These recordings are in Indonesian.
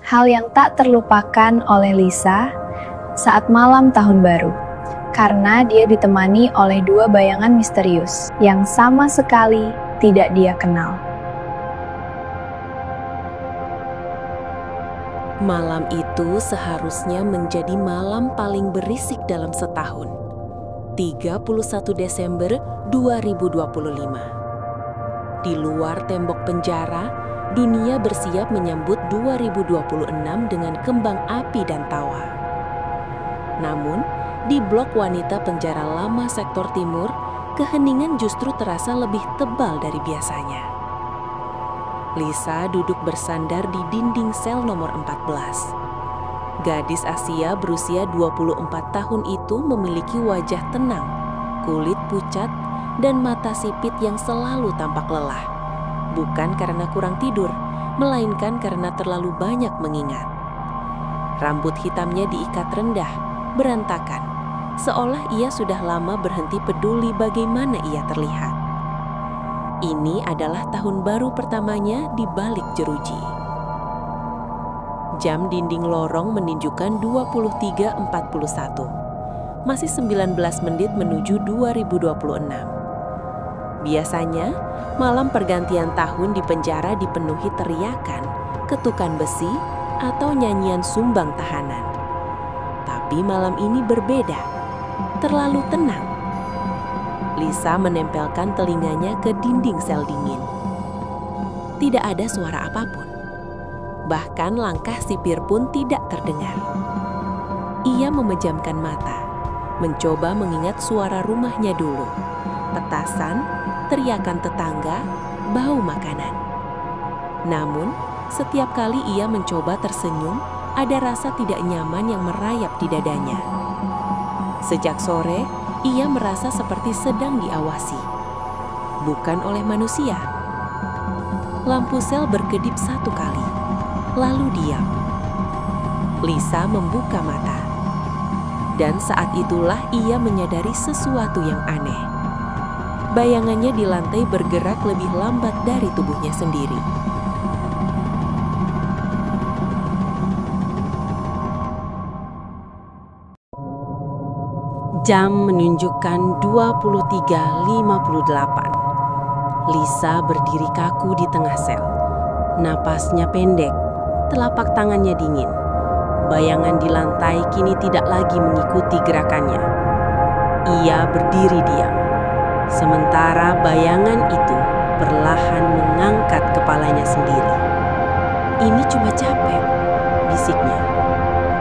Hal yang tak terlupakan oleh Lisa saat malam tahun baru, karena dia ditemani oleh dua bayangan misterius yang sama sekali tidak dia kenal. Malam itu seharusnya menjadi malam paling berisik dalam setahun. 31 Desember 2025. Di luar tembok penjara, dunia bersiap menyambut 2026 dengan kembang api dan tawa. Namun, di blok wanita penjara lama sektor timur, keheningan justru terasa lebih tebal dari biasanya. Lisa duduk bersandar di dinding sel nomor 14. Gadis Asia berusia 24 tahun itu memiliki wajah tenang, kulit pucat, dan mata sipit yang selalu tampak lelah. Bukan karena kurang tidur, melainkan karena terlalu banyak mengingat. Rambut hitamnya diikat rendah, berantakan, seolah ia sudah lama berhenti peduli bagaimana ia terlihat. Ini adalah tahun baru pertamanya di balik jeruji. Jam dinding lorong menunjukkan 23.41. Masih 19 menit menuju 2026. Biasanya, malam pergantian tahun di penjara dipenuhi teriakan, ketukan besi, atau nyanyian sumbang tahanan. Tapi malam ini berbeda, terlalu tenang. Lisa menempelkan telinganya ke dinding sel dingin. Tidak ada suara apapun. Bahkan langkah sipir pun tidak terdengar. Ia memejamkan mata, mencoba mengingat suara rumahnya dulu. Petasan, teriakan tetangga, bau makanan. Namun, setiap kali ia mencoba tersenyum, ada rasa tidak nyaman yang merayap di dadanya. Sejak sore, ia merasa seperti sedang diawasi, bukan oleh manusia. Lampu sel berkedip satu kali, lalu diam. Lisa membuka mata, dan saat itulah ia menyadari sesuatu yang aneh. Bayangannya di lantai bergerak lebih lambat dari tubuhnya sendiri. Jam menunjukkan 23.58. Lisa berdiri kaku di tengah sel. Napasnya pendek, telapak tangannya dingin. Bayangan di lantai kini tidak lagi mengikuti gerakannya. Ia berdiri diam. Sementara bayangan itu perlahan mengangkat kepalanya sendiri. "Ini cuma capek," bisiknya.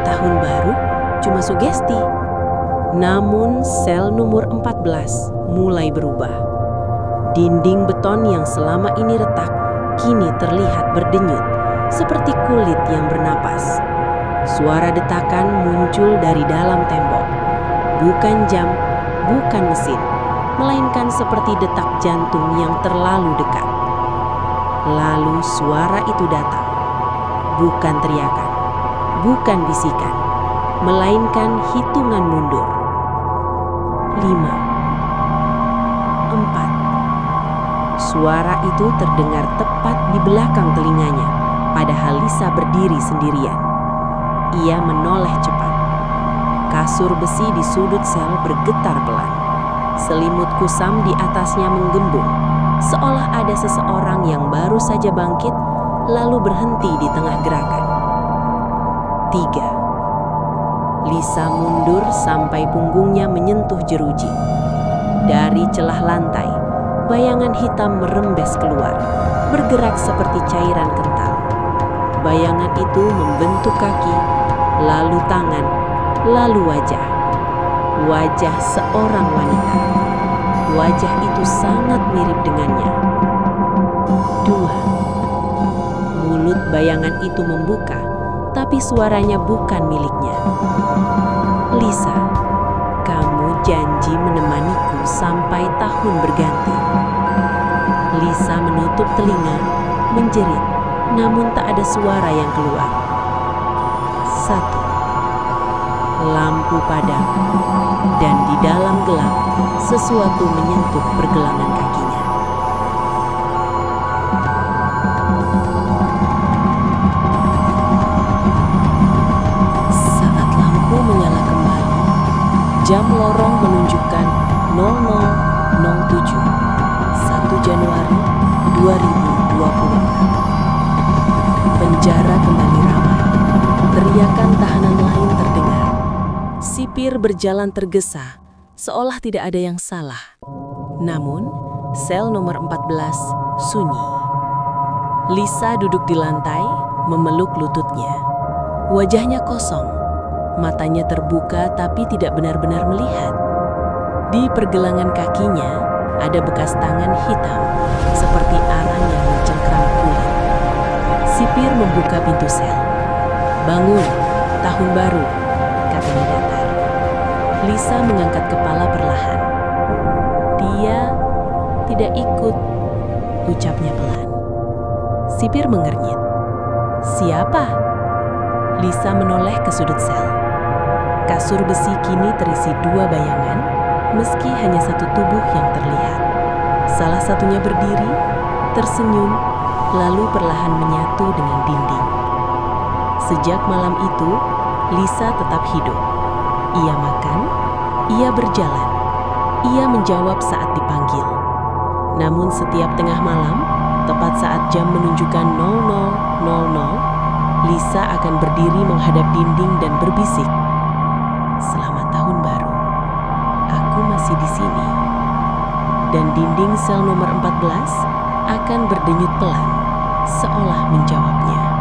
"Tahun baru cuma sugesti." Namun sel nomor 14 mulai berubah. Dinding beton yang selama ini retak kini terlihat berdenyut, seperti kulit yang bernapas. Suara detakan muncul dari dalam tembok. Bukan jam, bukan mesin, melainkan seperti detak jantung yang terlalu dekat. Lalu suara itu datang. Bukan teriakan, bukan bisikan, melainkan hitungan mundur. 5, 4. Suara itu terdengar tepat di belakang telinganya, padahal Lisa berdiri sendirian. Ia menoleh cepat. Kasur besi di sudut sel bergetar pelan. Selimut kusam di atasnya menggembung, seolah ada seseorang yang baru saja bangkit, lalu berhenti di tengah gerakan. 3. Lisa mundur sampai punggungnya menyentuh jeruji. Dari celah lantai, bayangan hitam merembes keluar, bergerak seperti cairan kental. Bayangan itu membentuk kaki, lalu tangan, lalu wajah. Wajah seorang wanita. Wajah itu sangat mirip dengannya. 2. Mulut bayangan itu membuka, tapi suaranya bukan miliknya. "Lisa, kamu janji menemaniku sampai tahun berganti." Lisa menutup telinga, menjerit, namun tak ada suara yang keluar. 1. Lampu padam, dan di dalam gelap sesuatu menyentuh pergelangan kakinya. Januari 2026. Penjara kembali ramai. Teriakan tahanan lain terdengar. Sipir berjalan tergesa, seolah tidak ada yang salah. Namun, sel nomor 14 sunyi. Lisa duduk di lantai, memeluk lututnya. Wajahnya kosong, matanya terbuka tapi tidak benar-benar melihat. Di pergelangan kakinya ada bekas tangan hitam, seperti arang yang mencengkram kulit. Sipir membuka pintu sel. "Bangun, tahun baru," katanya datar. Lisa mengangkat kepala perlahan. "Dia tidak ikut," ucapnya pelan. Sipir mengernyit. "Siapa?" Lisa menoleh ke sudut sel. Kasur besi kini terisi dua bayangan, meski hanya satu tubuh yang terlihat. Salah satunya berdiri, tersenyum, lalu perlahan menyatu dengan dinding. Sejak malam itu, Lisa tetap hidup. Ia makan, ia berjalan, ia menjawab saat dipanggil. Namun setiap tengah malam, tepat saat jam menunjukkan 00.00, Lisa akan berdiri menghadap dinding dan berbisik, "Selamat tahun baru. Aku masih di sini." Dan dinding sel nomor 14 akan berdenyut pelan, seolah menjawabnya.